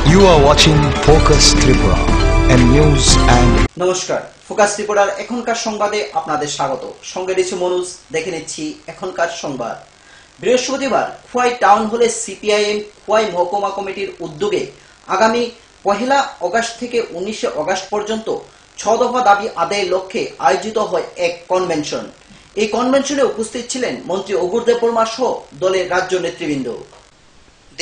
You are watching Focus Tripura and news and নমস্কার, focus ত্রিপুরার এখনকার সংবাদে আপনাদের স্বাগত। সঙ্গে রয়েছে মনুজ। দেখে নিচ্ছি এখনকার সংবাদ। বৃহস্পতিবার খোয়াই টাউন হলে সিপিআইএম খোয়াই মহকুমা কমিটির উদ্যোগে আগামী 1 আগস্ট থেকে 19 আগস্ট পর্যন্ত 6 দফা দাবি আদায়ের লক্ষ্যে আয়োজিত হয় এক কনভেনশন। এই কনভেনশনে উপস্থিত ছিলেন মন্ত্রী অগুর দেববর্মা সহ দলের রাজ্য নেতৃবৃন্দ।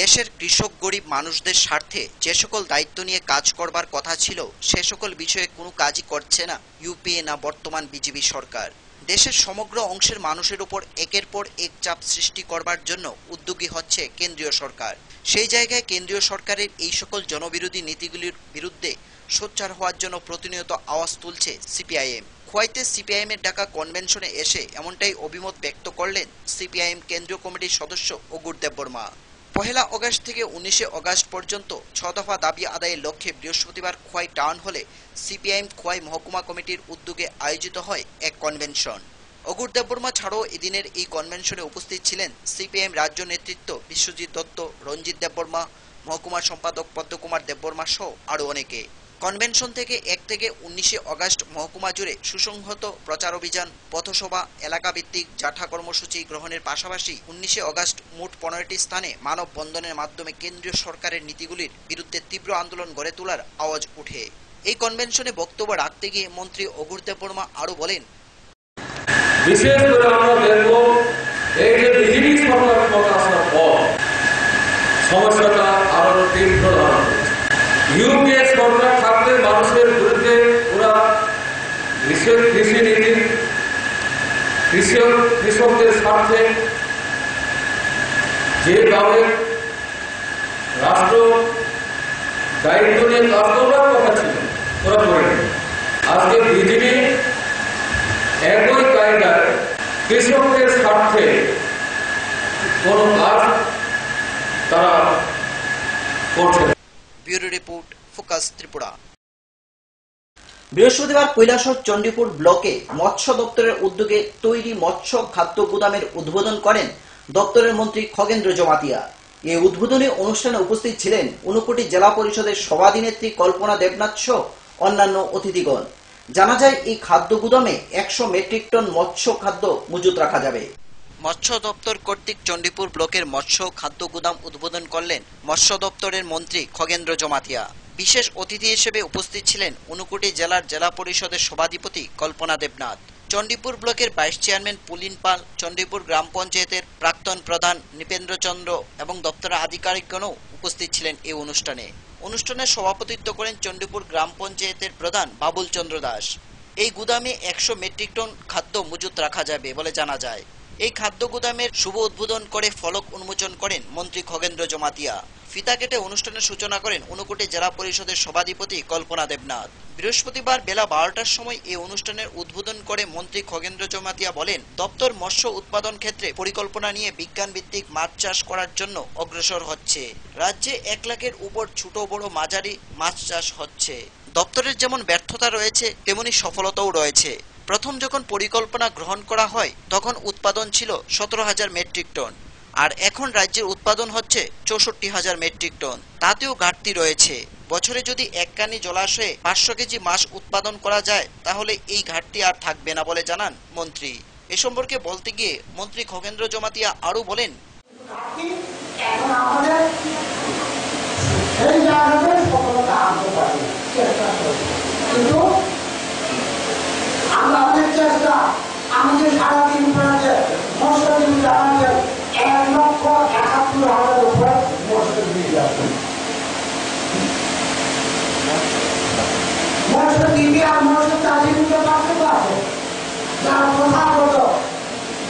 দেশের কৃষক গরিব মানুষদের স্বার্থে যে সকল দায়িত্ব নিয়ে কাজ করবার কথা ছিল সে সকল বিষয়ে কোনো কাজই করছে না ইউপিএ না বর্তমান বিজেপি সরকার। দেশের সমগ্র অংশের মানুষের উপর একের পর এক চাপ সৃষ্টি করবার জন্য উদ্যোগী হচ্ছে কেন্দ্রীয় সরকার। সেই জায়গায় কেন্দ্রীয় সরকারের এই সকল জনবিরোধী নীতিগুলির বিরুদ্ধে সোচ্চার হওয়ার জন্য প্রতিনিয়ত আওয়াজ তুলছে সিপিআইএম। খোয়াইতে সিপিআইএম এর ডাকা কনভেনশনে এসে এমনটাই অভিমত ব্যক্ত করলেন সিপিআইএম কেন্দ্রীয় কমিটির সদস্য অগুর দেববর্মা। 1 আগস্ট থেকে 19 আগস্ট পর্যন্ত 6 দফা দাবি আদায়ের লক্ষ্যে বৃহস্পতিবার খোয়াই টাউন হলে সিপিআইএম খোয়াই মহকুমা কমিটির উদ্যোগে আয়োজিত হয় এক কনভেনশন। অগুর দেববর্মা ছাড়াও এদিনের এই কনভেনশনে উপস্থিত ছিলেন সিপিআইএম রাজ্য নেতৃত্ব বিশ্বজিৎ দত্ত, রঞ্জিত দেববর্মা, মহকুমা সম্পাদক পদ্মকুমার দেববর্মা সহ আরও অনেকে। কনভেনশন থেকে 1 থেকে 19 আগস্ট মহকুমা জুড়ে সুসংহত প্রচার অভিযান, পথসভা, এলাকাভিত্তিক জাঠা কর্মসূচি গ্রহণের পাশাপাশি 19 আগস্ট মোট 15টি স্থানে মানববন্ধনের মাধ্যমে কেন্দ্রীয় সরকারের নীতিগুলির বিরুদ্ধে তীব্র আন্দোলন গড়ে তোলার আওয়াজ ওঠে। এই কনভেনশনে বক্তব্য রাখতে গিয়ে মন্ত্রী অগুর দেববর্মা আরও বলেন, বিশেষ করে আমরা দেখব এই যে বিজেপি সরকার ক্ষমতা আসার পর সমস্যাটা আরো তীব্র ধারণ করেছে। ইউপিএ সরকার থাকলে মানুষের বিরুদ্ধে ওরা কৃষি নীতি কৃষকদের স্বার্থে যেভাবে রাষ্ট্র দায়িত্ব নিয়ে কাজ করবার কথা ছিল ওরা করেনি। আজকে বিজেপি একই কায়দায় কৃষকদের স্বার্থে কোন কাজ তারা করছে। Bureau report, focus Tripura. বৃহস্পতিবার কৈলাসহর চণ্ডীপুর ব্লকে মৎস্য দপ্তরের উদ্যোগে তৈরি মৎস্য খাদ্য গুদামের উদ্বোধন করেন দপ্তরের মন্ত্রী খগেন্দ্র জমাতিয়া। এই উদ্বোধনী অনুষ্ঠানে উপস্থিত ছিলেন ঊনকোটি জেলা পরিষদের সভাধিনেত্রী কল্পনা দেবনাথ সহ অন্যান্য অতিথিগণ। জানা যায় এই খাদ্য গুদামে 100 মেট্রিক টন মৎস্য খাদ্য মজুত রাখা যাবে। মৎস্য দপ্তর কর্তৃক চণ্ডীপুর ব্লকের মৎস্য খাদ্য গুদাম উদ্বোধন করলেন মৎস্য দপ্তরের মন্ত্রী খগেন্দ্র জমাতিয়া। বিশেষ অতিথি হিসেবে উপস্থিত ছিলেন ঊনকোটি জেলার জেলা পরিষদের সভাধিপতি কল্পনা দেবনাথ, চণ্ডীপুর ব্লকের ভাইস চেয়ারম্যান পুলিন পাল, চণ্ডীপুর গ্রাম পঞ্চায়েতের প্রাক্তন প্রধান নৃপেন্দ্র চন্দ্র এবং দপ্তরের আধিকারিকগণও উপস্থিত ছিলেন এই অনুষ্ঠানে। অনুষ্ঠানে সভাপতিত্ব করেন চণ্ডীপুর গ্রাম পঞ্চায়েতের প্রধান বাবুল চন্দ্র দাস। এই গুদামে 100 মেট্রিক টন খাদ্য মজুত রাখা যাবে বলে জানা যায়। এই খাদ্য গুদামের শুভ উদ্বোধন করে ফলক উন্মোচন করেন মন্ত্রী খগেন্দ্র জমাতিয়া। ফিতা কেটে অনুষ্ঠানের সূচনা করেন ঊনকোটি জেলা পরিষদের সভাধিপতি কল্পনা দেবনাথ। বৃহস্পতিবার বেলা 12টার সময় এই অনুষ্ঠানের উদ্বোধন করে মন্ত্রী খগেন্দ্র জমাতিয়া বলেন, দপ্তর মৎস্য উৎপাদন ক্ষেত্রে পরিকল্পনা নিয়ে বিজ্ঞান ভিত্তিক মাছ চাষ করার জন্য অগ্রসর হচ্ছে। রাজ্যে 1 লাখের উপর ছোট বড় মাঝারি মাছ চাষ হচ্ছে। দপ্তরের যেমন ব্যর্থতা রয়েছে তেমনি সফলতাও রয়েছে। প্রথম যখন পরিকল্পনা গ্রহণ করা হয় তখন উৎপাদন ছিল 17,000 মেট্রিক টন, আর এখন রাজ্যের উৎপাদন হচ্ছে 64,000 মেট্রিক টন। তাতেও ঘাটতি রয়েছে। বছরে যদি এককানি জলাশয়ে 500 কেজি মাছ উৎপাদন করা যায় তাহলে এই ঘাটতি আর থাকবে না বলে জানান মন্ত্রী। এ সম্পর্কে বলতে গিয়ে মন্ত্রী খগেন্দ্র জমাতিয়া আরও বলেন, আমাদের সারাদিন মৎস্যজীবী জানাচ্ছে 1,71,000 উপরে মৎস্যজীবী আছে। মৎস্যজীবী আর মৎস্য চাষির মধ্যে পার্থক্য আছে। যারা প্রথাগত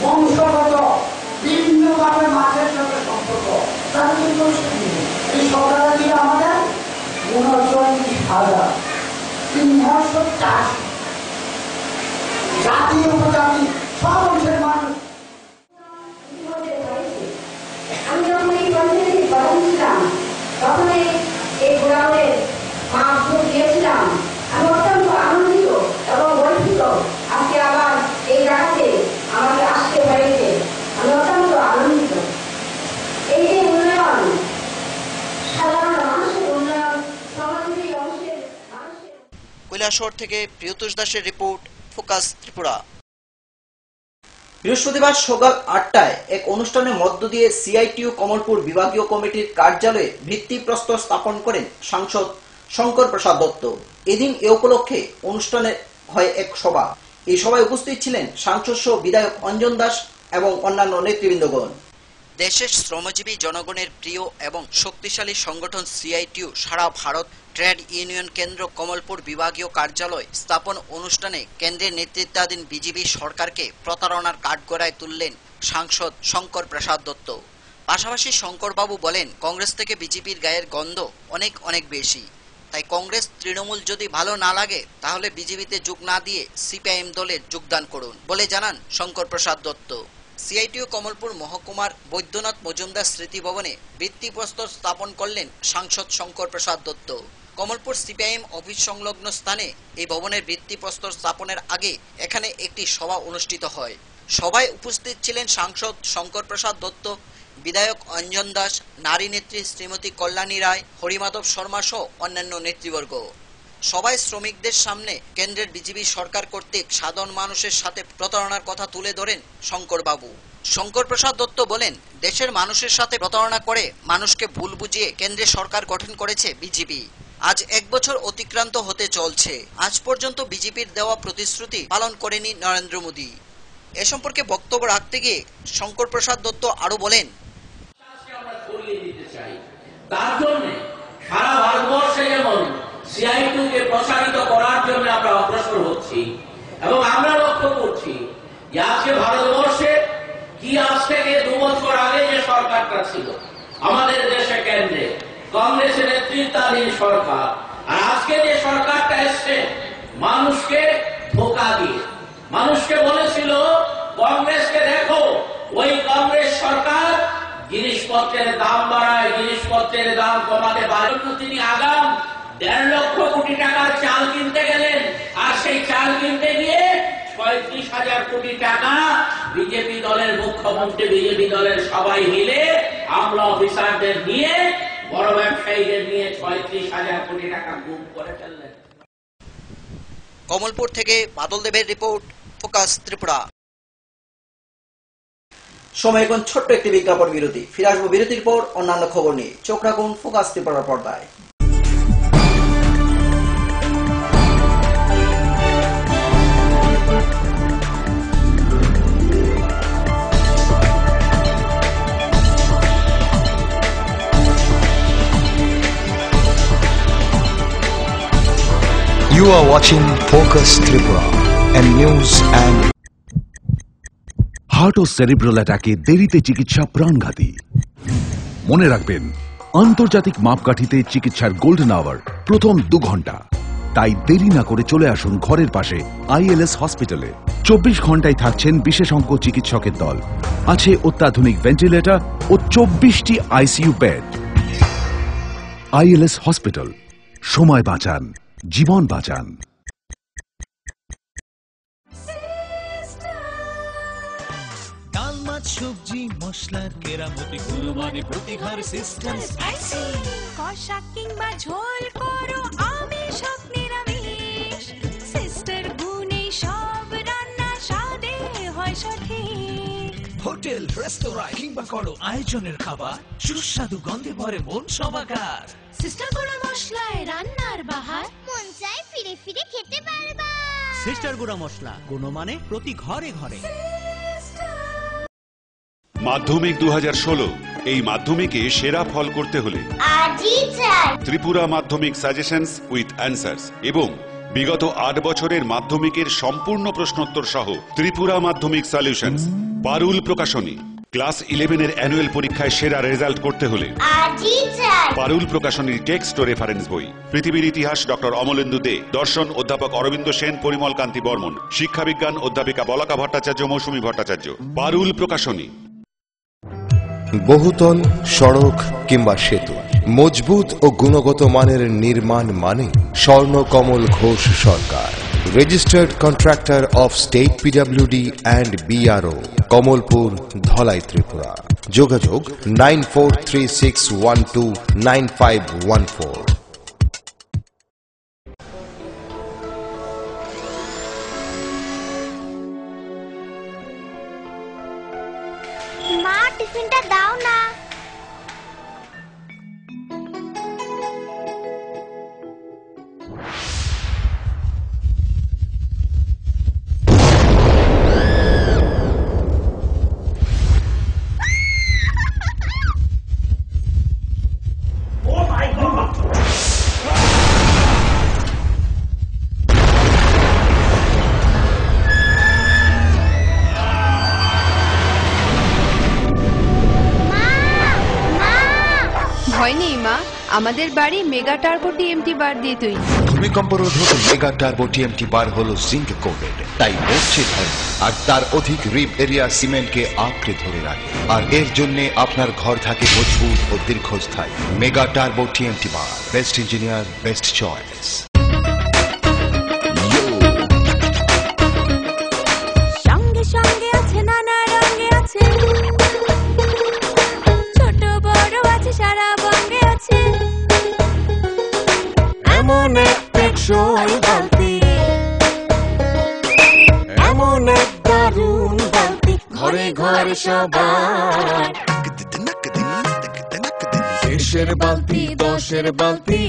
বংশগত বিভিন্নভাবে মাছের সাথে সম্পর্ক তারা কিন্তু এই সরকারের দিয়ে আমাদের 39,000 মৎস্য চাষ জাতি উপজাতি সব অংশের মানুষ। আমি যখন এই পঞ্চায়েতে প্রধান ছিলাম তখন এই গ্রামের মাছ দিয়েছিলাম। আমি অত্যন্ত আনন্দিত এবং গর্বিত আজকে আবার এই জায়গাতে আমাকে আসতে হয়েছে। আমি অত্যন্ত আনন্দিত। এই যে উন্নয়ন সাধারণ মানুষের উন্নয়ন কৈলাসহর থেকে প্রিয়তোষ দাসের রিপোর্ট, ফোকাস ত্রিপুরা। বৃহস্পতিবার সকাল 8টায় এক অনুষ্ঠানের মধ্য দিয়ে সিআইটিইউ কমলপুর বিভাগীয় কমিটির কার্যালয়ে ভিত্তিপ্রস্তর স্থাপন করেন সাংসদ শঙ্কর প্রসাদ দত্ত। এদিন এ উপলক্ষে অনুষ্ঠানে হয় এক সভা। এই সভায় উপস্থিত ছিলেন সাংসদ সহ বিধায়ক অঞ্জন দাস এবং অন্যান্য নেতৃবৃন্দগণ। দেশের শ্রমজীবী জনগণের প্রিয় এবং শক্তিশালী সংগঠন সিআইটিইউ সারা ভারত ট্রেড ইউনিয়ন কেন্দ্র কমলপুর বিভাগীয় কার্যালয় স্থাপন অনুষ্ঠানে কেন্দ্রের নেতৃত্বাধীন বিজেপি সরকারকে প্রতারণার কাঠগড়ায় তুললেন সাংসদ শঙ্কর প্রসাদ দত্ত। পাশাপাশি শঙ্করবাবু বলেন, কংগ্রেস থেকে বিজেপির গায়ের গন্ধ অনেক বেশি। তাই কংগ্রেস তৃণমূল যদি ভালো না লাগে তাহলে বিজেপিতে যোগ না দিয়ে সিপিআইএম দলে যোগদান করুন বলে জানান শঙ্কর প্রসাদ দত্ত। সিআইটিইউ কমলপুর মহকুমার বৈদ্যনাথ মজুমদার স্মৃতি ভবনে ভিত্তিপ্রস্তর স্থাপন করলেন সাংসদ শঙ্কর প্রসাদ দত্ত। কমলপুর সিপিআইএম অফিস সংলগ্ন স্থানে এই ভবনের ভিত্তিপ্রস্তর স্থাপনের আগে এখানে একটি সভা অনুষ্ঠিত হয়। সভায় উপস্থিত ছিলেন সাংসদ শঙ্কর প্রসাদ দত্ত, বিধায়ক অঞ্জন দাস, নারী নেত্রী শ্রীমতী কল্যাণী রায়, হরিমাধব শর্মা সহ অন্যান্য নেতৃবর্গ। সবাই শ্রমিকদের সামনে কেন্দ্রের বিজেপি সরকার কর্তৃক সাধারণ মানুষের সাথে প্রতারণার কথা তুলে ধরেন শঙ্করবাবু। শঙ্কর প্রসাদ দত্ত বলেন, দেশের মানুষের সাথে প্রতারণা করে মানুষকে ভুল বুঝিয়ে কেন্দ্রের সরকার গঠন করেছে বিজেপি। আজ 1 বছর অতিক্রান্ত হতে চলছে। আজ পর্যন্ত বিজেপির দেওয়া প্রতিশ্রুতি পালন করেনি নরেন্দ্র মোদী। এ সম্পর্কে বক্তব্য রাখতে গিয়ে শঙ্কর প্রসাদ দত্ত আরো বলেন, তার জন্য সারা ভারতবর্ষে যেমন সিআইটিইউকে প্রসারিত করার জন্য আমরা অগ্রসর হচ্ছি এবং আমরা লক্ষ্য করছি যে আজকে ভারতবর্ষে কি আজ থেকে 2 বছর আগে যে সরকারটা ছিল আমাদের দেশে কেন্দ্রে কংগ্রেসের নেতৃত্বাধীন সরকার, আর আজকে যে সরকারটা এসছে মানুষকে ধোঁকা দিয়ে মানুষকে বলেছিল কংগ্রেসকে দেখো, ওই কংগ্রেস সরকার জিনিসপত্রের দাম বাড়ায়, জিনিসপত্রের দাম কমাতে পারে। তিনি আগাম 1.5 লক্ষ কোটি টাকার চাল কিনতে গেলেন, আর সেই চাল কিনতে গিয়ে 35,000 কোটি টাকা বিজেপি দলের মুখ্যমন্ত্রী, বিজেপি দলের সবাই মিলে আমলা অফিসারদের নিয়ে, বড় ব্যবসায়ীদের নিয়ে 35,000 কোটি টাকা গুম করে ফেললেন। কমলপুর থেকে বাদল দেবের রিপোর্ট, ফোকাস ত্রিপুরা। সময় এখন ছোট্ট একটি বিজ্ঞাপন বিরতি। ফিরে আসবো বিরতির পর অন্যান্য খবর নিয়ে। চোখ রাখুন ফোকাস ত্রিপুরার পর্দায়। You are watching Focus Tripura and news and heart ও সেরিব্রাল অ্যাটাকে দেরিতে চিকিৎসা প্রাণঘাতী। মনে রাখবেন, আন্তর্জাতিক মাপকাঠিতে চিকিৎসার গোল্ডেন আওয়ার প্রথম 2 ঘন্টা। তাই দেরি না করে চলে আসুন ঘরের পাশে আইএলএস হসপিটালে। 24 ঘন্টায় থাকছেন বিশেষজ্ঞ চিকিৎসকের দল। আছে অত্যাধুনিক ভেন্টিলেটর ও 24টি আইসিইউ বেড। আইএলএস হসপিটাল, সময় বাঁচান, জীবন বাঁচান। সবজি মশলার কেরামতি গুণমানে প্রতিঘর সিস্টেম স্পাইসি কষা কিংবা ঝোল করো আমিষ হোক নিরামিষ, সিস্টার গুণে সব রান্না স্বাদে হয় সঠিক। হোটেল রেস্তোরাঁ কিংবা করো আয়োজনের খাবার, সুস্বাদু গন্ধে ভরে মন সমাকার। সিস্টার গুঁড়া মশলায় রান্নার বাহার, মন চাই ফিরে ফিরে খেতে পারবা। সিস্টার গুঁড়া মশলা, গুণমানে প্রতি ঘরে ঘরে। মাধ্যমিক 2016, এই মাধ্যমিকে সেরা ফল করতে হলে আজই চাই ত্রিপুরা মাধ্যমিক সাজেশনস উইথ অ্যান্সার্স এবং বিগত 8 বছরের মাধ্যমিকের সম্পূর্ণ প্রশ্নোত্তর সহ ত্রিপুরা মাধ্যমিক সলিউশনস। পারুল প্রকাশনী। ক্লাস 11 এর অ্যানুয়াল পরীক্ষায় সেরা রেজাল্ট করতে হলে আজই চাই পারুল প্রকাশনীর টেক্সট ও রেফারেন্স বই। পৃথিবীর ইতিহাস ডক্টর অমলেন্দু দে, দর্শন অধ্যাপক অরবিন্দ সেন, পরিমল কান্তি বর্মন, শিক্ষাবিজ্ঞান অধ্যাপিকা বলাকা ভট্টাচার্য, মৌসুমী ভট্টাচার্য। পারুল প্রকাশনী। বহুতল, সড়ক কিংবা সেতু, মজবুত ও গুণগত মানের নির্মাণ মানে Swarnakamal Ghosh Sarkar, registered contractor of state PWD and BRO, Kamalpur, Dhalai, Tripura. যোগাযোগ 9436129514। ভয় নেই মা, আমাদের বাড়ি মেগা টার্বো টিএমটি বার দিয়ে তৈরি। ভূমিকম্প রোধক মেগা টার্বো টিএমটি বার হলো জিঙ্ক কোটেড, তাই নড়ছে ধরে আর তার অধিক রিপ এরিয়া সিমেন্টকে আঁকড়ে ধরে রাখে, আর এর জন্য আপনার ঘর থাকে মজবুত ও দীর্ঘস্থায়ী। মেগা টার্বো টিএমটি বার, বেস্ট ইঞ্জিনিয়ার, বেস্ট চয়েস। সঙ্গে সঙ্গে আছে, নানা রঙে আছে, ছোট বড় আছে, সারা বঙ্গে আছে, এমন এক টেকসই বালতি, এমন এক দারুণ বালতি, ঘরে ঘরে সবার। দেশের বালতি, দশের বালতি,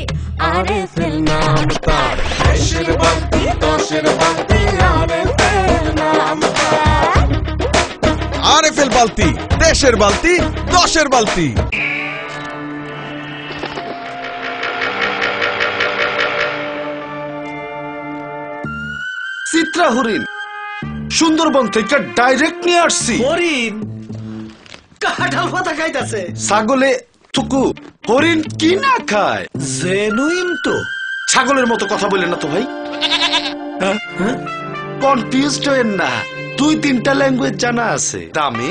আরএফএল নাম তার। দেশের বালতি, দশের বালতি, আরএফএল নাম তার। আরএফএল বালতি, দেশের বালতি, দশের বালতি। চিত্রা হরিণ সুন্দরবন থেকে ডাইরেক্ট নিয়ে আসছি। হরিণ কাঁঠাল পাতা খাইতাছে। ছাগলে থুকু, হরিণ কি না খায়? জেনুইন তো। ছাগলের মতো কথা বললেন না তো ভাই, কনফিউজড হয়েন না। 2-3টা ল্যাঙ্গুয়েজ জানা আছে, দামে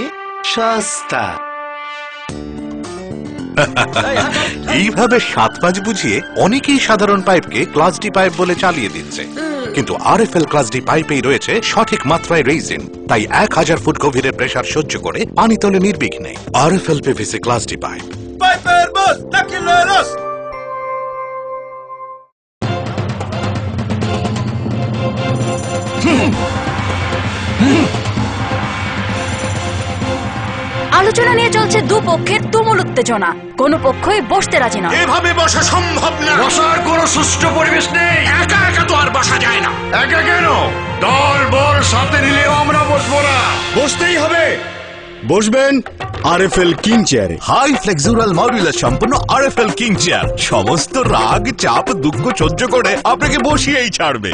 সস্তা। এইভাবে 7-5 বুঝিয়ে অনেকেই সাধারণ পাইপকে ক্লাস ডি পাইপ বলে চালিয়ে দিচ্ছে, কিন্তু আরএফএল ক্লাস ডি পাইপেই রয়েছে সঠিক মাত্রায় রেইজিন, তাই 1000 ফুট গভীরের প্রেসার সহ্য করে পানি তোলে নির্বিঘ্নে। RFL PVC class D pipe. পাইপের বস নাকিলেরস। আলোচনা নিয়ে চলছে দুপক্ষের তুমুল উত্তেজনা, কোন পক্ষই বসতে রাজি না। এভাবে বসা সম্ভব না, বসার কোনো সুষ্ঠু পরিবেশ নেই। একা একা তো আর বসা যায় না। একা কেন, দল বল সাথে নিলেও আমরা বসবো না। বসতেই হবে। বসবেন আরএফএল কিং চেয়ারে। হাই ফ্লেক্সুরাল মডুলার সম্পন্ন আরএফএল কিং চেয়ার সমস্ত রাগ চাপ দুঃখ সহ্য করে আপনাকে বসিয়েই ছাড়বে।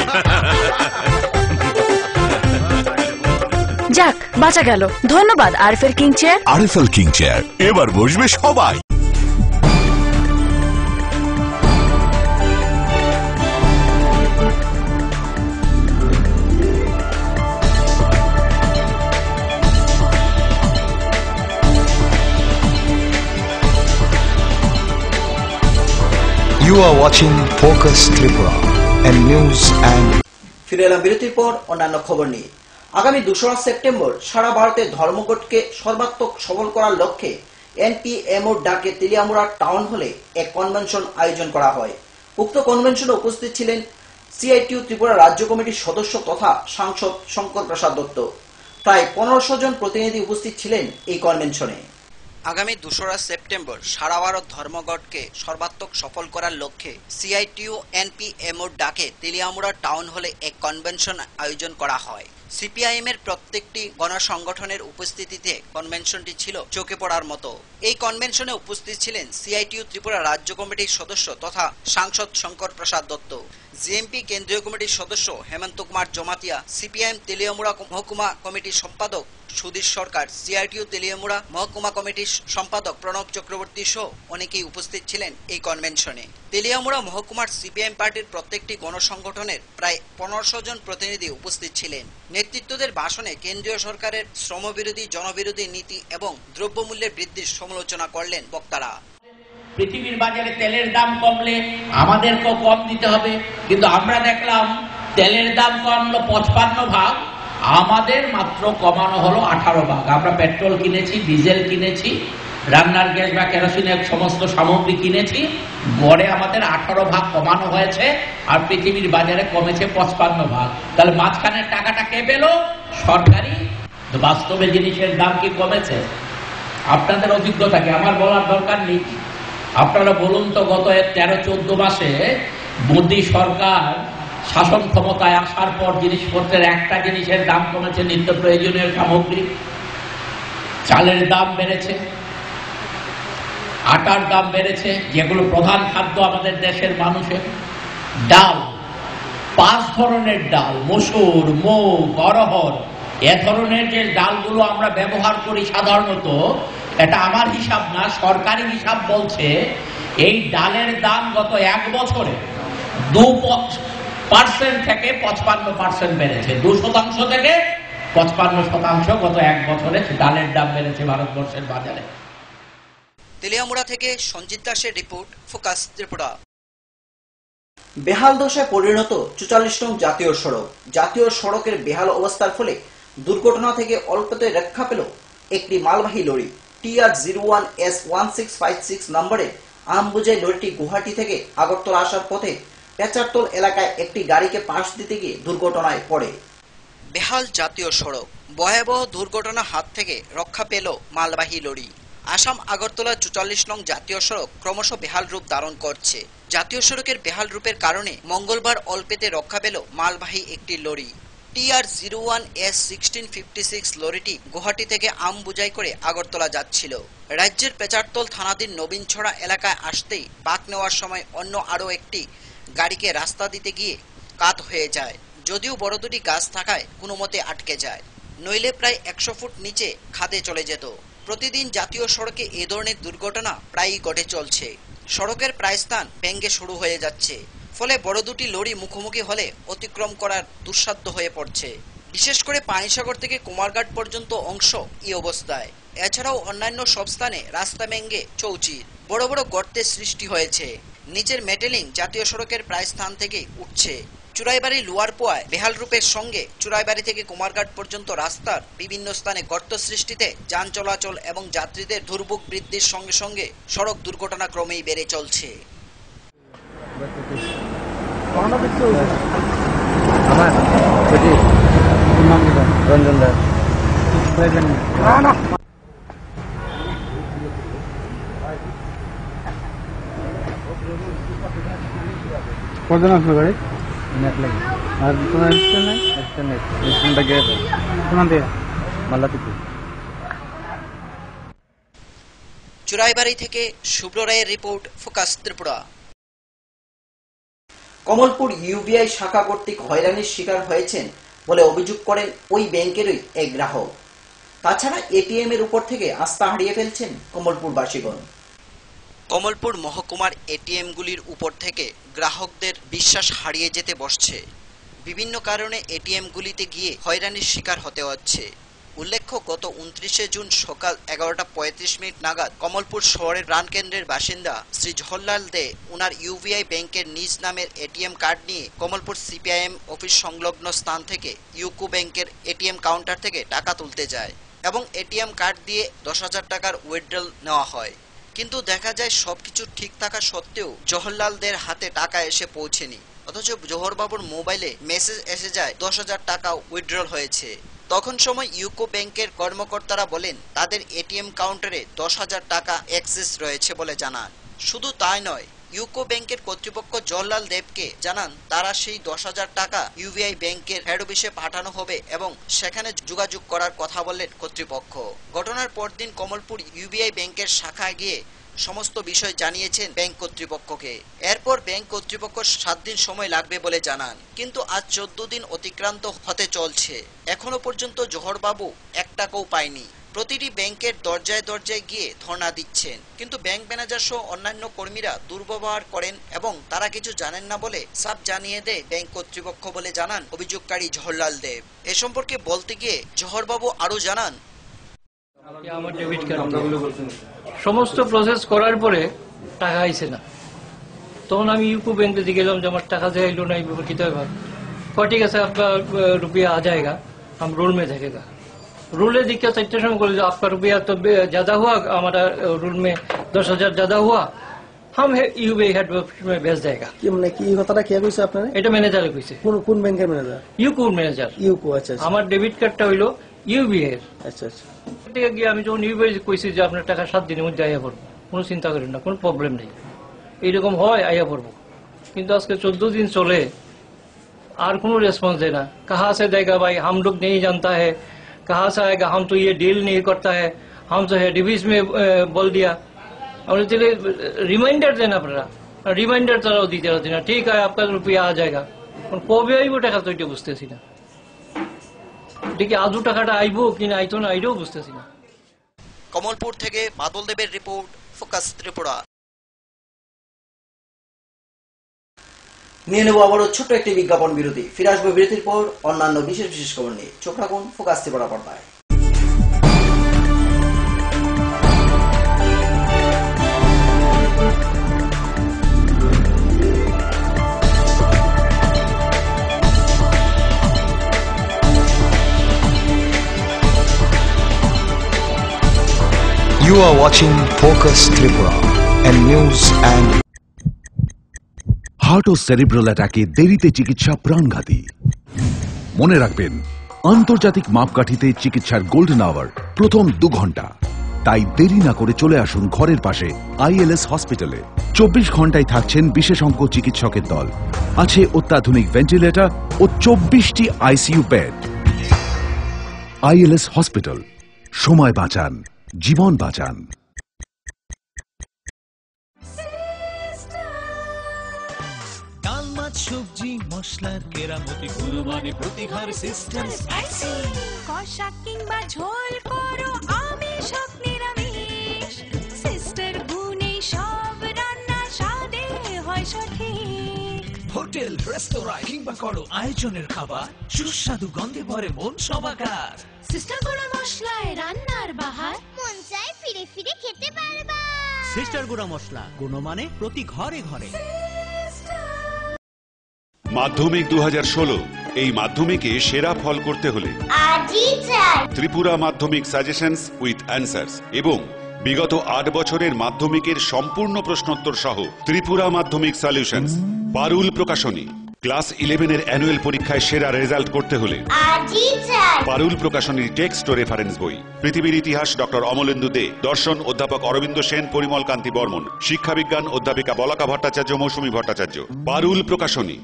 যাক, বাঁচা গেল। ধন্যবাদ RFL king chair. RFL king chair, এবার বসবে সবাই। You are watching Focus Tripura and news and ফিরে এলাম বিরতির পর অন্যান্য খবর নিয়ে। আগামী 2রা সেপ্টেম্বর সারা ভারতে ধর্মঘটকে সর্বাত্মক সফল করার লক্ষ্যে এনপিএমওর ডাকে তেলিয়ামুড়া টাউন হলে এক কনভেনশন আয়োজন করা হয়। উক্ত কনভেনশনে উপস্থিত ছিলেন সিআইটিইউ ত্রিপুরা রাজ্য কমিটির সদস্য তথা সাংসদ শঙ্কর প্রসাদ দত্ত। প্রায় 1500 জন প্রতিনিধি উপস্থিত ছিলেন এই কনভেনশনে। আগামী 2রা সেপ্টেম্বর সারা ভারত ধর্মঘটকে সর্বাত্মক সফল করার লক্ষ্যে সিআইটিইউ এনপিএমওর ডাকে তেলিয়ামুড়া টাউন হলে এক কনভেনশন আয়োজন করা হয়। সিপিআইএম এর প্রত্যেকটি গণসংগঠনের উপস্থিতিতে কনভেনশনটি ছিল চোখে পড়ার মতো। এই কনভেনশনে উপস্থিত ছিলেন সিআইটিইউ ত্রিপুরা রাজ্য কমিটির সদস্য তথা সাংসদ শঙ্কর প্রসাদ দত্ত, জিএমপি কেন্দ্রীয় কমিটির সদস্য হেমন্ত কুমার জমাতিয়া, সিপিআইএম তেলিয়ামুড়া মহকুমা কমিটির সম্পাদক সুধীর সরকার, সিআইটিইউ তেলিয়ামুড়া মহকুমা কমিটির সম্পাদক প্রণব চক্রবর্তী সহ অনেকেই উপস্থিত ছিলেন এই কনভেনশনে। তেলিয়ামুড়া মহকুমার সিপিআইএম পার্টির প্রত্যেকটি গণসংগঠনের প্রায় 1500 জন প্রতিনিধি উপস্থিত ছিলেন। নেতৃত্বদের ভাষণে কেন্দ্রীয় সরকারের শ্রমবিরোধী, জনবিরোধী নীতি এবং দ্রব্যমূল্যের বৃদ্ধির সমালোচনা করলেন বক্তারা। পৃথিবীর বাজারে তেলের দাম কমলে আমাদেরকেও কম দিতে হবে, কিন্তু আমরা দেখলাম তেলের দাম কমলো 55 ভাগ, আমাদের মাত্র কমানো হলো 18 ভাগ। আমরা পেট্রোল কিনেছি, ডিজেল কিনেছি, রান্নার গ্যাস বা কেরোসিনের সমস্ত সামগ্রী কিনেছি, গড়ে আমাদের 18 ভাগ কমানো হয়েছে, আর পৃথিবীর বাজারে কমেছে 55 ভাগ। তাহলে মাঝখানের টাকাটা কে পেল? সরকারি। বাস্তবে জিনিসের দাম কি কমেছে? আপনাদের অভিজ্ঞতা কি? আমার বলার দরকার নেই। আপনারা বলুন তো, গত 13-14 মাসে মোদী সরকার শাসন ক্ষমতায় আসার পর জিনিসপত্রের একটা জিনিসের দাম কমেছে, নিত্য প্রয়োজনীয় সামগ্রী। চালের দাম বেড়েছে, আটার দাম বেড়েছে, যেগুলো প্রধান খাদ্য আমাদের দেশের মানুষের। ডাল, 5 ধরনের ডাল, মসুর, মুগ, অরহর, এ ধরনের যে ডালগুলো আমরা ব্যবহার করি সাধারণত, এটা আমার হিসাব না, সরকারি হিসাব বলছে এই ডালের দাম গত 1 বছরে 2% থেকে 55% বেড়েছে। 2% থেকে 55% গত 1 বছরে ডালের দাম বেড়েছে ভারতবর্ষের বাজারে। তেলিয়ামুড়া থেকে সঞ্জিত দাসের রিপোর্ট, ফোকাস ত্রিপুরা। বেহাল দশায় পরিণত 44 নং জাতীয় সড়ক। জাতীয় সড়কের বেহাল অবস্থার ফলে দুর্ঘটনা থেকে অল্পতে রক্ষা পেল একটি মালবাহী লরি। TR01S1656 নম্বরে আমবুজাই লরিটি গুয়াহাটি থেকে আগরতলা আসার পথে পেচারতল এলাকায় একটি গাড়িকে পাশ দিতে গিয়ে দুর্ঘটনায় পড়ে। বেহাল জাতীয় সড়ক, ভয়াবহ দুর্ঘটনার হাত থেকে রক্ষা পেল মালবাহী লরি। আসাম আগরতলা 44 নং জাতীয় সড়ক ক্রমশ বেহাল রূপ ধারণ করছে। জাতীয় সড়কের বেহাল রূপের কারণে মঙ্গলবার অল্পেতে রক্ষা পেল মালবাহী একটি লরি। TR01S1656 লরিটি গুয়াহাটি থেকে আম বুঝাই করে আগরতলা যাচ্ছিল। রাজ্যের পেচারতল থানাধীন নবীনছড়া এলাকায় আসতেই বাঁক নেওয়ার সময় অন্য আরও একটি গাড়িকে রাস্তা দিতে গিয়ে কাত হয়ে যায়। যদিও বড় দুটি গাছ থাকায় কোনো মতে আটকে যায়, নইলে প্রায় 100 ফুট নিচে খাদে চলে যেত। প্রতিদিন জাতীয় সড়কে এ ধরনের দুর্ঘটনা প্রায়ই ঘটে চলছে। সড়কের প্রায় স্থান ভেঙে শুরু হয়ে যাচ্ছে, ফলে বড় দুটি লরি মুখোমুখি হলে অতিক্রম করার দুঃসাধ্য হয়ে পড়ছে। বিশেষ করে পানিসাগর থেকে কুমারঘাট পর্যন্ত অংশ এই অবস্থায়। এছাড়াও অন্যান্য সব স্থানে রাস্তা ভেঙে চৌচির, বড় বড় গর্তের সৃষ্টি হয়েছে। নিচের মেটেলিং জাতীয় সড়কের প্রায় স্থান থেকে উঠছে। চুরাইবাড়ি লোয়ারপোয়ায় বেহাল রূপের সঙ্গে চুরাইবাড়ি থেকে কুমারঘাট পর্যন্ত রাস্তার বিভিন্ন স্থানে গর্ত সৃষ্টিতে যান চলাচল এবং যাত্রীদের দুর্ভোগ বৃদ্ধির সঙ্গে সঙ্গে সড়ক দুর্ঘটনা ক্রমেই বেড়ে চলছে। রঞ্জন দাস কজন আসলো গাড়ি? আর তোমার অ্যাক্সিডেন্ট নাই? অ্যাক্সিডেন্টটা গিয়ে কোন দিয়ে মাল্লাতিপুর। চুরাইবাড়ি থেকে শুভ্র রায়ের report, focus Tripura. Kamalpur UBI শাখা কর্তৃক হয়রানির শিকার হয়েছেন বলে অভিযোগ করেন ওই ব্যাংকেরই এক গ্রাহক। তাছাড়া এটিএম এর উপর থেকে আস্থা হারিয়ে ফেলছেন কমলপুরবাসীগণ। কমলপুর মহকুমার এটিএমগুলির উপর থেকে গ্রাহকদের বিশ্বাস হারিয়ে যেতে বসছে। বিভিন্ন কারণে এটিএমগুলিতে গিয়ে হয়রানির শিকার হতে হচ্ছে। উল্লেখ্য, গত 29 জুন সকাল 11:35 নাগাদ কমলপুর শহরের প্রাণকেন্দ্রের বাসিন্দা শ্রী জওহরলাল দে উনার ইউবিআই ব্যাংকের নিজ নামের এটিএম কার্ড নিয়ে কমলপুর সিপিআইএম অফিস সংলগ্ন স্থান থেকে ইউকো ব্যাংকের এটিএম কাউন্টার থেকে টাকা তুলতে যায় এবং এটিএম কার্ড দিয়ে 10,000 টাকার উইথড্রল নেওয়া হয়। কিন্তু দেখা যায় সবকিছু ঠিক থাকা সত্ত্বেও জওহরলালদের হাতে টাকা এসে পৌঁছেনি। অথচ জওহরবাবুর মোবাইলে মেসেজ এসে যায় 10,000 টাকা উইথড্রল হয়েছে। তখন সময় ইউকো ব্যাংকের কর্মকর্তারা বলেন তাদের এটিএম কাউন্টারে 10,000 টাকা অ্যাক্সেস রয়েছে বলে জানান। শুধু তাই নয়, ইউকো ব্যাংকের কর্তৃপক্ষ জওহরলাল দেবকে জানান তারা সেই 10,000 টাকা ইউবিআই ব্যাংকের হেড অফিসে পাঠানো হবে এবং সেখানে যোগাযোগ করার কথা বললেন কর্তৃপক্ষ। ঘটনার পরদিন কমলপুর ইউবিআই ব্যাংকের শাখায় গিয়ে সমস্ত বিষয় জানিয়েছেন ব্যাংক কর্তৃপক্ষকে। এরপর ব্যাংক কর্তৃপক্ষ 7 দিন সময় লাগবে বলে জানান, কিন্তু আজ 14 দিন অতিক্রান্ত হতে চলছে। এখনো পর্যন্ত জওহরবাবু 1 টাকাও পায়নি। প্রতিটি ব্যাংকের দরজায় দরজায় গিয়ে ধর্ণা দিচ্ছেন, কিন্তু ব্যাংক ম্যানেজার সহ অন্যান্য কর্মীরা দুর্ব্যবহার করেন এবং তারা কিছু জানেন না বলে সাফ জানিয়ে দেয় ব্যাংক কর্তৃপক্ষ বলে জানান অভিযোগকারী জওহরলাল দেব। এ সম্পর্কে বলতে গিয়ে জওহরবাবু আরো জানান, আমার ডেবিট কার্ড সমস্ত প্রসেস করার পরে টাকা আইছে না। তখন আমি ইউকো ব্যাংকে দিয়ে গেলাম যে আমার টাকা से लो नहीं कितना है ठीक है सर आपका रुपया आ जाएगा, हम रूल में देखेगा। रूल देखिए 4 समय बोले आपका रुपया तो ज्यादा हुआ, हमारा रूल में 10,000 ज्यादा हुआ, हम ইউবিআই হেড অফিস में भेज देगा। কি মানে কি কথাটা কি কইছে আপনারা? এটা ম্যানেজারে কইছে। কোন ব্যাংকের ম্যানেজার? UCO manager. ইউকো, আচ্ছা। আমার ডেবিট কার্ডটা হইলো ইউবিআই। আচ্ছা আচ্ছা। গিয়ে আমি যখন ইউবিআই কইছি যে আপনার টাকা 7 দিনের মধ্যে আইয়া পড়বো, কোনো চিন্তা করেন না, কোনো প্রবলেম নেই, এইরকম হয় আইয়া পড়বো। কিন্তু আজকে 14 दिन চলে আর কোনো রেসপন্স দেয় না। कहाँ से देगा भाई, हम लोग नहीं जानता है, कहाँ से आएगा, हम तो ये डील नहीं करता है, हम तो हेड ऑफिस में बोल दिया। আমরা তাহলে রিমাইন্ডার দেন, আপনারা রিমাইন্ডার তারাও দিতে পারছি না। ঠিক আছে আপনার রুপিয়া আ যায়গা, কবে আইব টাকা তো এটা বুঝতেছি না। এটা কি আদৌ টাকাটা আইবো কিনা আইতো না এটাও বুঝতেছি না। কমলপুর থেকে বাদল দেবের রিপোর্ট, ফোকাস ত্রিপুরা। নিয়ে নেব আবারও ছোট্ট একটি বিজ্ঞাপন বিরতি। ফিরে আসবো বিরতির পর অন্যান্য বিশেষ খবর নিয়ে। চোখ রাখুন ফোকাস ত্রিপুরা পর্দায়। You are watching Focus Tripura and news and heart ও সেরিব্রাল অ্যাটাকে দেরিতে চিকিৎসা প্রাণঘাতী। মনে রাখবেন, আন্তর্জাতিক মাপকাঠিতে চিকিৎসার গোল্ডেন আওয়ার প্রথম 2 ঘন্টা। তাই দেরি না করে চলে আসুন ঘরের পাশে ILS হসপিটালে। 24 ঘন্টায় থাকছেন বিশেষজ্ঞ চিকিৎসকের দল, আছে অত্যাধুনিক ভেন্টিলেটর ও 24টি ICU বেড। ILS হসপিটাল, সময় বাঁচান, জীবন বাঁচান। ডাল মাছ সবজি মশলার কেরামতি কুরবানি প্রতি ঘর সিস্টেম স্পাইসি। কষা কিংবা ঝোল করো আমিষ হোক নিরামিষ, সিস্টার গুণে সব রান্না স্বাদে হয় সঠিক। হোটেল রেস্তোরাঁ কিংবা করো আয়োজনের খাবার, সুস্বাদু গন্ধে ভরে মন সবাকার। সিস্টার গুঁড়া মশলায় রান্নার বাহার, মন চায় ফিরে ফিরে খেতে পারবা। সিস্টার গুঁড়া মশলা, গুণমানে প্রতি ঘরে ঘরে। মাধ্যমিক 2016 এই মাধ্যমিকে সেরা ফল করতে হলে আজই চাই ত্রিপুরা মাধ্যমিক সাজেশনস উইথ অ্যান্সার্স এবং বিগত 8 বছরের মাধ্যমিকের সম্পূর্ণ প্রশ্নোত্তর সহ ত্রিপুরা মাধ্যমিক সলিউশনস। পারুল প্রকাশনী। ক্লাস 11 এর অ্যানুয়াল পরীক্ষায় সেরা রেজাল্ট করতে হলে আজই চাই পারুল প্রকাশনীর টেক্সট ও রেফারেন্স বই। পৃথিবীর ইতিহাস ডক্টর অমলেন্দু দে, দর্শন অধ্যাপক অরবিন্দ সেন, পরিমল কান্তি বর্মন, শিক্ষাবিজ্ঞান অধ্যাপিকা বলাকা ভট্টাচার্য, মৌসুমী ভট্টাচার্য। পারুল প্রকাশনী।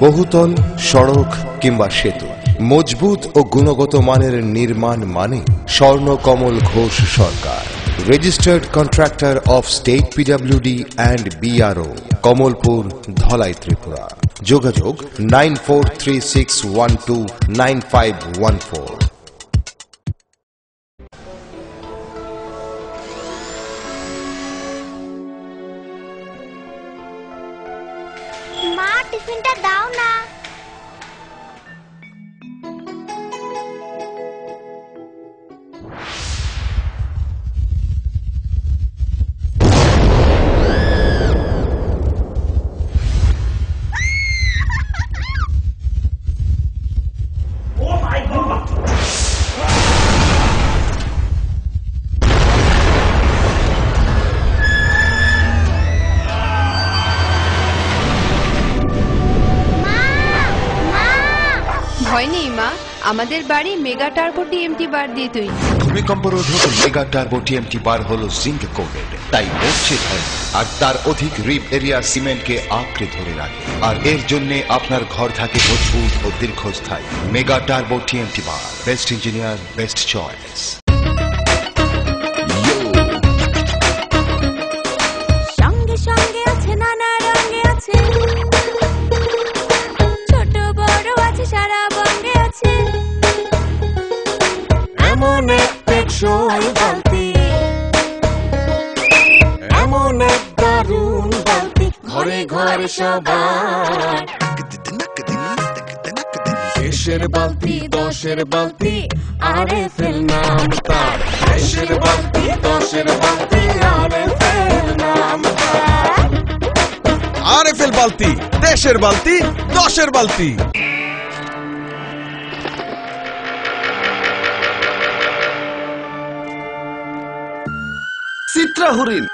বহুতল, সড়ক কিংবা সেতু, মজবুত ও গুণগত মানের নির্মাণ মানে Swarnakamal Ghosh Sarkar. Registered contractor of state PWD and BRO, Kamalpur, Dhalai, Tripura. যোগাযোগ 9436129514। মা টিফিনটা দাও না। ভয় নেই মা, আমাদের বাড়ি মেগা টার্বো TMT বার দিয়ে তৈরি। ভূমিকম্প রোধক মেগা টার্বো TMT বার হলো জিঙ্ক কোটেড, তাই মরচে ধরে আর তার অধিক রিপ এরিয়া সিমেন্টকে আঁকড়ে ধরে রাখে। আর এর জন্য আপনার ঘর থাকে মজবুত ও দীর্ঘস্থায়ী। মেগা টার্বো TMT বার, বেস্ট ইঞ্জিনিয়ার, বেস্ট চয়েস। সঙ্গে সঙ্গে আছে নানা রঙে আছে, ছোট বড় আছে সারা বঙ্গে আছে। এমন এক টেকসই বালতি, এমন এক দারুণ বালতি, ঘরে ঘরে সবার। দেশের বালতি, দশের বালতি, RFL নাম তার। দেশের বালতি, দশের বালতি, RFL নাম তার। RFL বালতি, দেশের বালতি, দশের বালতি। চিত্রা হরিণ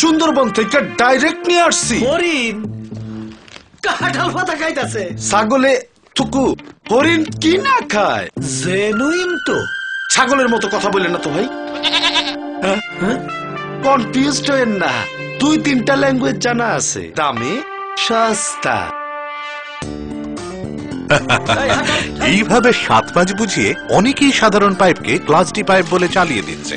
সুন্দরবন থেকে ডাইরেক্ট নিয়ে আসছি। হরিণ কাঁঠাল পাতা খাইতাছে। ছাগলে থুকু, হরিণ কি না খায়? জেনুইন তো। ছাগলের মতো কথা বলে না তো ভাই। কনফিউজড হয়েন না, 2-3টা ল্যাঙ্গুয়েজ জানা আছে। দামে সস্তা। এইভাবে 7-5 বুঝিয়ে অনেকেই সাধারণ পাইপকে ক্লাস ডি পাইপ বলে চালিয়ে দিচ্ছে,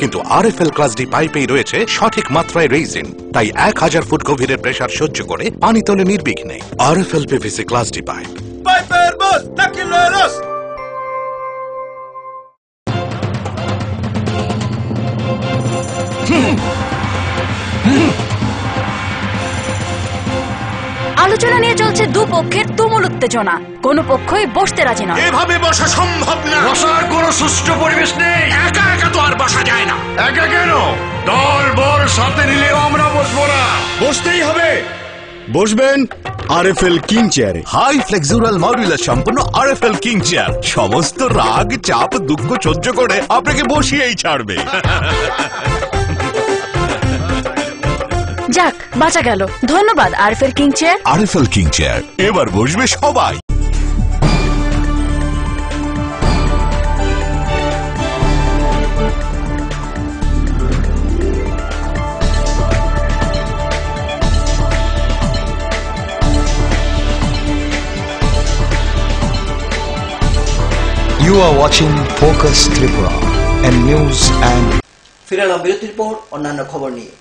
কিন্তু RFL ক্লাস ডি পাইপেই রয়েছে সঠিক মাত্রায় রেইজিন। তাই 1000 ফুট গভীরের প্রেসার সহ্য করে পানি তোলে নির্বিঘ্নে। RFL PVC class D pipe. পাইপের বস তাকিলেরস। আলোচনা নিয়ে চলছে দুপক্ষের তুমুল উত্তেজনা, কোনো পক্ষই বসতে রাজি নয়। এভাবে বসা সম্ভব না। বসার কোনো সুষ্ঠু পরিবেশ নেই। একা একা তো আর বসা যায় না। একা কেন, দল বল সাথে নিলেও আমরা বসবো না। বসতেই হবে। বসবেন আরএফএল কিং চেয়ারে। হাই ফ্লেক্সুরাল মডুলার সম্পন্ন আরএফএল কিং চেয়ার সমস্ত রাগ চাপ দুঃখ সহ্য করে আপনাকে বসিয়েই ছাড়বে। যাক, বাঁচা গেল। ধন্যবাদ RFL king chair. RFL king chair, এবার বসবে সবাই। You are watching Focus Tripura and news and ফিরালাম বিরতির পর অন্যান্য খবর নিয়ে।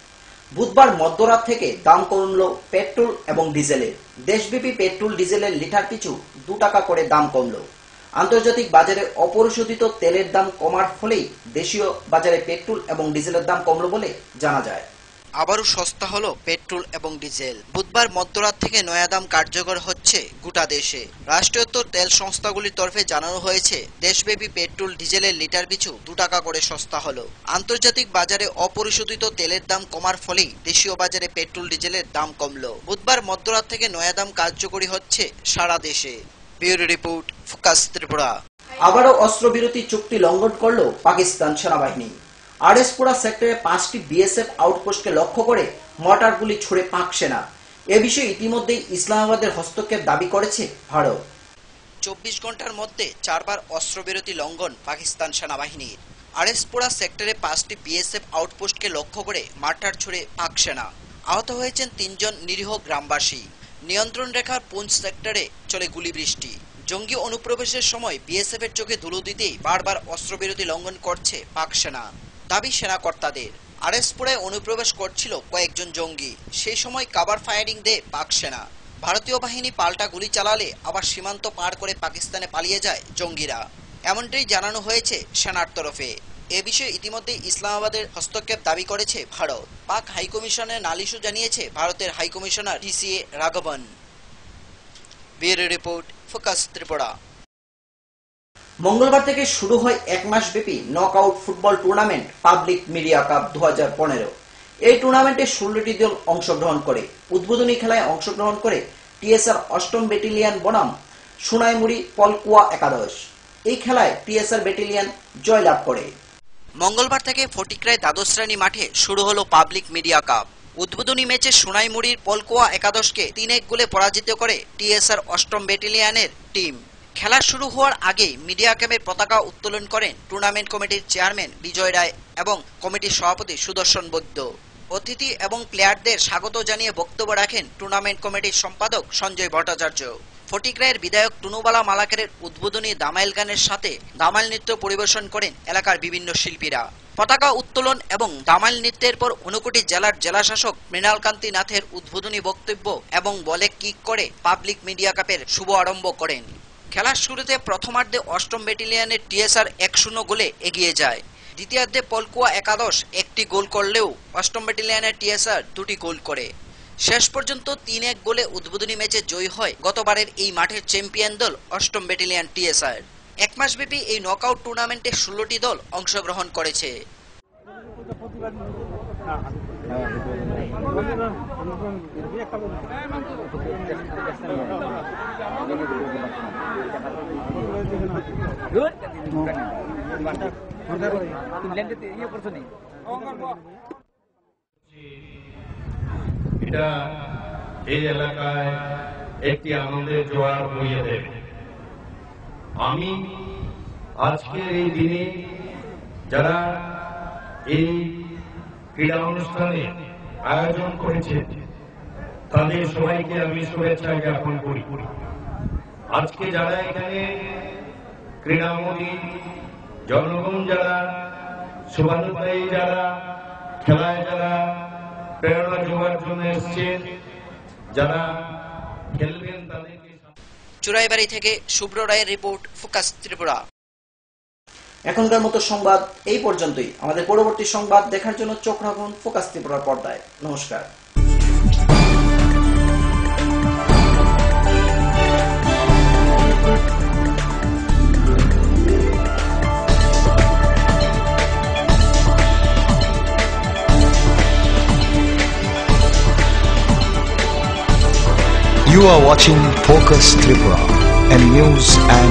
বুধবার মধ্যরাত থেকে দাম কমল পেট্রোল এবং ডিজেলের। দেশব্যাপী পেট্রোল ডিজেলের লিটার পিছু 2 টাকা করে দাম কমল। আন্তর্জাতিক বাজারে অপরিশোধিত তেলের দাম কমার ফলেই দেশীয় বাজারে পেট্রোল এবং ডিজেলের দাম কমল বলে জানা যায়। আবারও সস্তা হলো পেট্রোল এবং ডিজেল। বুধবার মধ্যরাত থেকে নয়া দাম কার্যকর হচ্ছে গোটা দেশে। রাষ্ট্রায়ত্ত তেল সংস্থাগুলির তরফে জানানো হয়েছে দেশব্যাপী পেট্রোল ডিজেলের লিটার পিছু 2 টাকা করে সস্তা হলো। আন্তর্জাতিক বাজারে অপরিশোধিত তেলের দাম কমার ফলেই দেশীয় বাজারে পেট্রোল ডিজেলের দাম কমলো। বুধবার মধ্যরাত থেকে নয়া দাম কার্যকরী হচ্ছে সারা দেশে। Bureau report, focus Tripura. আবারও অস্ত্রবিরতি চুক্তি লঙ্ঘন করল পাকিস্তান সেনাবাহিনী। আরএসপুরা সেক্টরে 5টি বিএসএফ আউটপোস্টকে লক্ষ্য করে মর্টার গুলি ছুড়ে পাক সেনা। এ বিষয়ে ইতিমধ্যেই ইসলামাবাদের হস্তক্ষেপ দাবি করেছে ভারত। 24 ঘন্টার মধ্যে 4 বার অস্ত্রবিরতি লঙ্ঘন পাকিস্তান সেনাবাহিনীর। আরএসপুরা সেক্টরে 5টি বিএসএফ আউটপোস্টকে লক্ষ্য করে মর্টার ছুড়ে পাক সেনা। আহত হয়েছেন 3 জন নিরীহ গ্রামবাসী। নিয়ন্ত্রণ রেখার পুঞ্চ সেক্টরে চলে গুলিবৃষ্টি। জঙ্গি অনুপ্রবেশের সময় বিএসএফ এর চোখে ধুলো দিতেই বারবার অস্ত্রবিরতি লঙ্ঘন করছে পাক সেনা। দাবি সেনাকর্তাদের। আরএসপুরায় অনুপ্রবেশ করছিল কয়েকজন জঙ্গি, সেই সময় কাভার ফায়ারিং দেয় পাক সেনা। ভারতীয় বাহিনী পাল্টা গুলি চালালে আবার সীমান্ত পার করে পাকিস্তানে পালিয়ে যায় জঙ্গিরা, এমনটাই জানানো হয়েছে সেনার তরফে। এ বিষয়ে ইতিমধ্যে ইসলামাবাদের হস্তক্ষেপ দাবি করেছে ভারত। পাক হাইকমিশনের নালিশও জানিয়েছে ভারতের high commissioner TCA Raghavan. Bureau report, focus Tripura. মঙ্গলবার থেকে শুরু হয় 1 মাস ব্যাপী knockout football tournament public media cup 2015। এই টুর্নামেন্টে 16টি দল অংশগ্রহণ করে। উদ্বোধনী খেলায় অংশগ্রহণ করে টিএসআর 8ম ব্যাটালিয়ন বনাম সোনাইমুড়ি পলকুয়া একাদশ। এই খেলায় টিএসআর ব্যাটালিয়ন জয়লাভ করে। মঙ্গলবার থেকে ফটিকরায় দ্বাদশ শ্রেণী মাঠে শুরু হলো পাবলিক মিডিয়া কাপ। উদ্বোধনী ম্যাচে সোনাইমুড়ির পলকুয়া একাদশকে 3-1 গোলে পরাজিত করে টিএসআর 8ম ব্যাটালিয়নের টিম। খেলা শুরু হওয়ার আগে মিডিয়া ক্যাম্পের পতাকা উত্তোলন করেন টুর্নামেন্ট কমিটির চেয়ারম্যান বিজয় রায় এবং কমিটির সভাপতি সুদর্শন বৈদ্য। অতিথি এবং প্লেয়ারদের স্বাগত জানিয়ে বক্তব্য রাখেন টুর্নামেন্ট কমিটির সম্পাদক সঞ্জয় ভট্টাচার্য। ফটিকরায়ের বিধায়ক টুনুবালা মালাকারের উদ্বোধনী দামাইল গানের সাথে দামাইল নৃত্য পরিবেশন করেন এলাকার বিভিন্ন শিল্পীরা। পতাকা উত্তোলন এবং দামাইল নৃত্যের পর ঊনকোটি জেলার জেলাশাসক মৃণালকান্তি নাথের উদ্বোধনী বক্তব্য এবং বলে কিক করে পাবলিক মিডিয়া কাপের শুভ আরম্ভ করেন। খেলার শুরুতে প্রথমার্ধে 8ম ব্যাটালিয়নের টিএসআর 1-0 গোলে এগিয়ে যায়। দ্বিতীয়ার্ধে পলকুয়া একাদশ 1টি গোল করলেও 8ম ব্যাটালিয়নের টিএসআর 2টি গোল করে। শেষ পর্যন্ত 3-1 গোলে উদ্বোধনী ম্যাচে জয়ী হয় গতবারের এই মাঠের চ্যাম্পিয়ন দল 8ম ব্যাটালিয়ন টিএসআর। 1 মাসব্যাপী এই নকআউট টুর্নামেন্টে 16টি দল অংশগ্রহণ করেছে। এটা এই এলাকায় একটি আনন্দের জোয়ার বইয়ে দেবে। আমি আজকের এই দিনে যারা এই ক্রীড়া অনুষ্ঠানে আয়োজন করেছে তাদের সবাইকে আমি শুভেচ্ছা জ্ঞাপন করি। আজকে যারা এখানে ক্রীড়ামোদী জনগণ, যারা শুভানুধ্যায়ী, যারা খেলায় যারা প্রেরণা যোগার জন্য এসছেন, যারা খেলবেন তাদেরকে। চুরাইবাড়ি থেকে শুভ্র রায়ের রিপোর্ট, ফোকাস ত্রিপুরা। এখনকার মতো সংবাদ এই পর্যন্তই। আমাদের পরবর্তী সংবাদ দেখার জন্য চোখ রাখুন ফোকাস ত্রিপুরার পর্দায়। নমস্কার। You are watching Focus Tripura, and news and